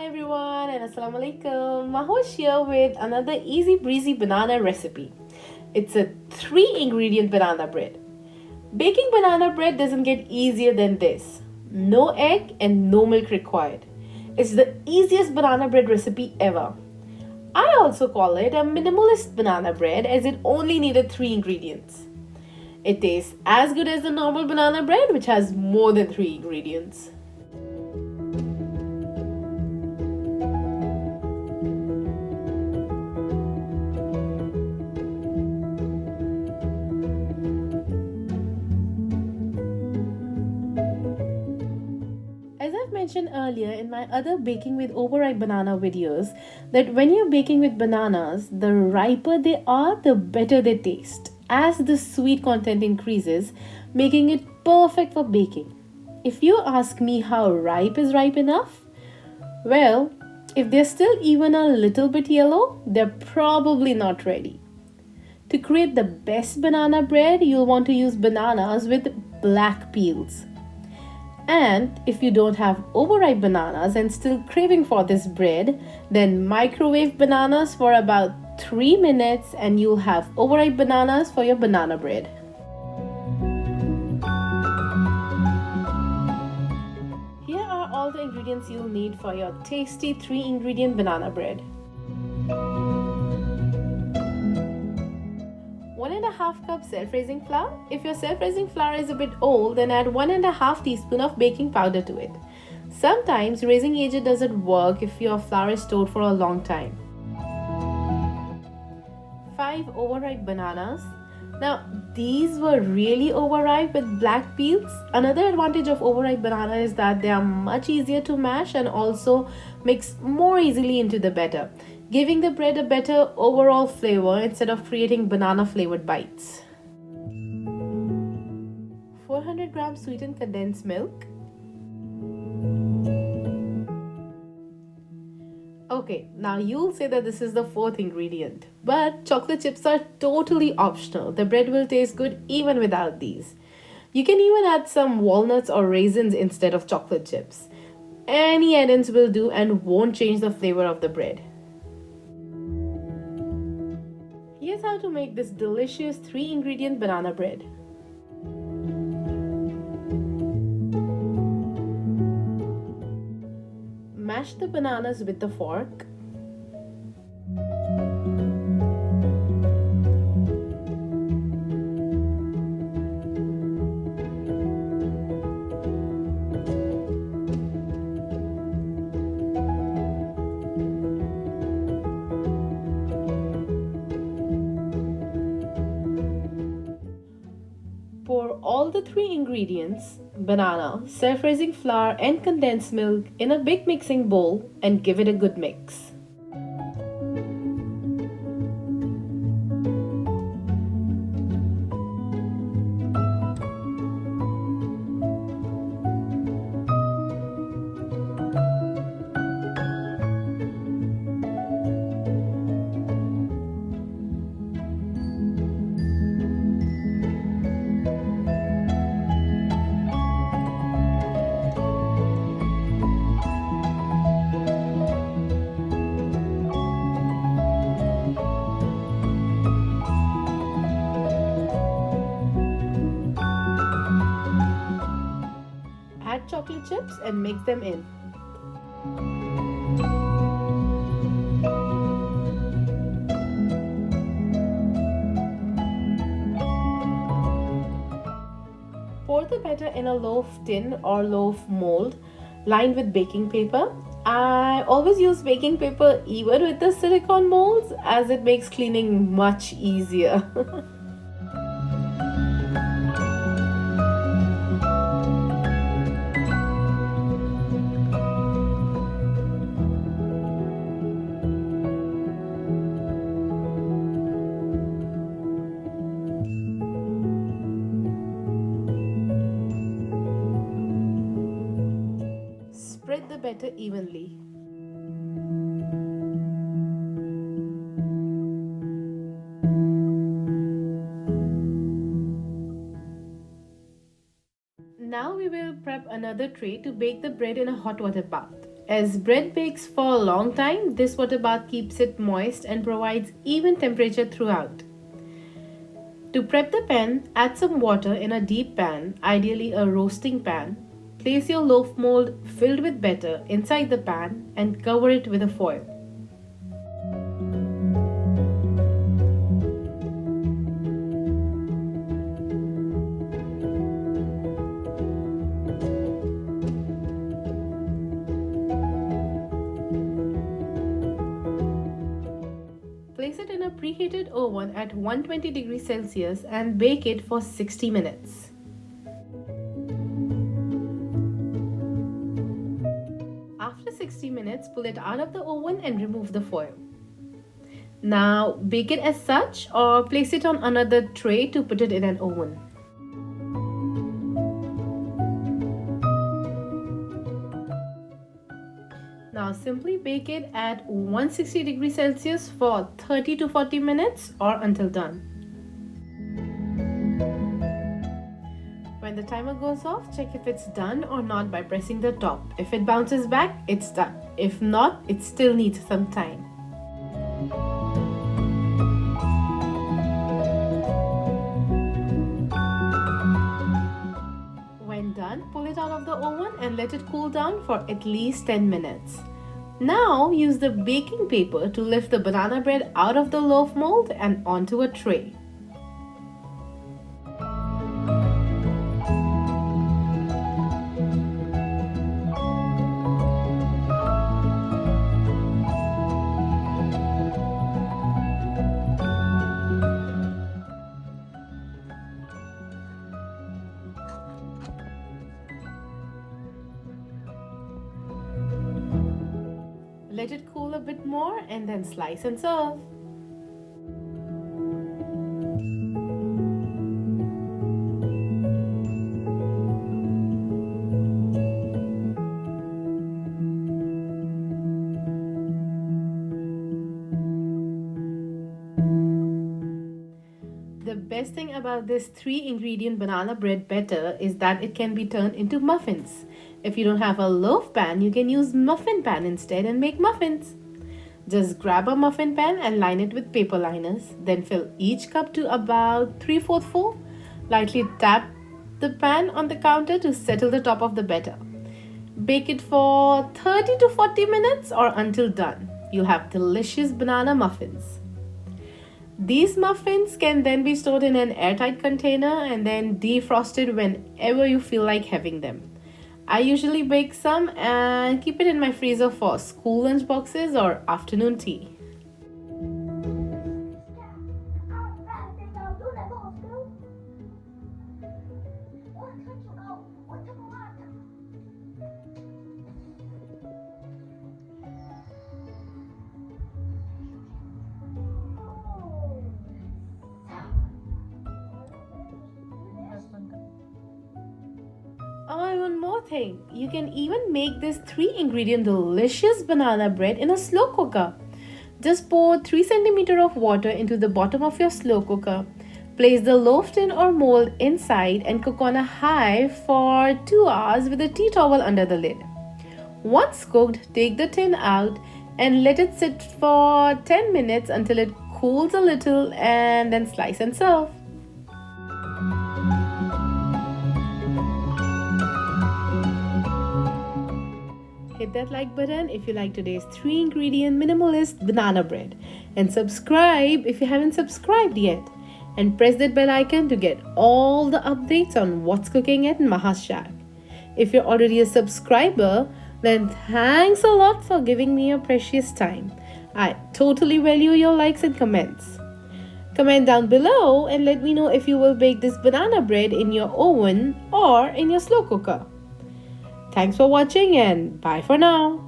Hi everyone and Assalamu alaikum. Maha is here with another easy breezy banana recipe. It's a 3 ingredient banana bread. Baking banana bread doesn't get easier than this. No egg and no milk required. It's the easiest banana bread recipe ever. I also call it a minimalist banana bread as it only needed 3 ingredients. It tastes as good as the normal banana bread which has more than 3 ingredients. As I've mentioned earlier in my other baking with overripe banana videos, that when you're baking with bananas, the riper they are, the better they taste, as the sweet content increases, making it perfect for baking. If you ask me how ripe is ripe enough, well, if they're still even a little bit yellow, they're probably not ready. To create the best banana bread, you'll want to use bananas with black peels. And if you don't have overripe bananas and still craving for this bread, then microwave bananas for about 3 minutes and you'll have overripe bananas for your banana bread. Here are all the ingredients you'll need for your tasty 3 ingredient banana bread. 1.5 cup self-raising flour. If your self-raising flour is a bit old, then add 1.5 teaspoon of baking powder to it. Sometimes raising agent doesn't work if your flour is stored for a long time. 5 overripe bananas. Now, these were really overripe with black peels. Another advantage of overripe banana is that they are much easier to mash and also mix more easily into the batter, giving the bread a better overall flavor instead of creating banana flavored bites. 400 grams sweetened condensed milk. Okay, now you'll say that this is the 4th ingredient, but chocolate chips are totally optional. The bread will taste good even without these. You can even add some walnuts or raisins instead of chocolate chips. Any add-ins will do and won't change the flavor of the bread. Here's how to make this delicious 3 ingredient banana bread. Mash the bananas with the fork. Pour all the 3 ingredients, banana, self-raising flour and condensed milk in a big mixing bowl and give it a good mix. Add chocolate chips and mix them in. Pour the batter in a loaf tin or loaf mold lined with baking paper. I always use baking paper even with the silicone molds as it makes cleaning much easier. Spread the batter evenly. Now we will prep another tray to bake the bread in a hot water bath. As bread bakes for a long time, this water bath keeps it moist and provides even temperature throughout. To prep the pan, add some water in a deep pan, ideally a roasting pan. Place your loaf mold filled with batter inside the pan and cover it with a foil. Place it in a preheated oven at 120 degrees Celsius and bake it for 60 minutes. After 60 minutes, pull it out of the oven and remove the foil. Now, bake it as such or place it on another tray to put it in an oven. Now simply bake it at 160 degrees Celsius for 30 to 40 minutes or until done. When the timer goes off, check if it's done or not by pressing the top. If it bounces back, it's done. If not, it still needs some time. When done, pull it out of the oven and let it cool down for at least 10 minutes. Now use the baking paper to lift the banana bread out of the loaf mold and onto a tray. Let it cool a bit more and then slice and serve. The best thing about this 3-ingredient banana bread batter is that it can be turned into muffins. If you don't have a loaf pan, you can use muffin pan instead and make muffins. Just grab a muffin pan and line it with paper liners. Then fill each cup to about 3/4 full. Lightly tap the pan on the counter to settle the top of the batter. Bake it for 30 to 40 minutes or until done. You'll have delicious banana muffins. These muffins can then be stored in an airtight container and then defrosted whenever you feel like having them. I usually bake some and keep it in my freezer for school lunch boxes or afternoon tea. Oh, and one more thing. You can even make this 3-ingredient delicious banana bread in a slow cooker. Just pour 3 cm of water into the bottom of your slow cooker. Place the loaf tin or mold inside and cook on a high for 2 hours with a tea towel under the lid. Once cooked, take the tin out and let it sit for 10 minutes until it cools a little and then slice and serve. Hit that like button if you like today's 3-ingredient minimalist banana bread, and subscribe if you haven't subscribed yet, and press that bell icon to get all the updates on what's cooking at Maha's Shack. If you're already a subscriber, then thanks a lot for giving me your precious time. I totally value your likes and comments. Comment down below and let me know if you will bake this banana bread in your oven or in your slow cooker. Thanks for watching and bye for now.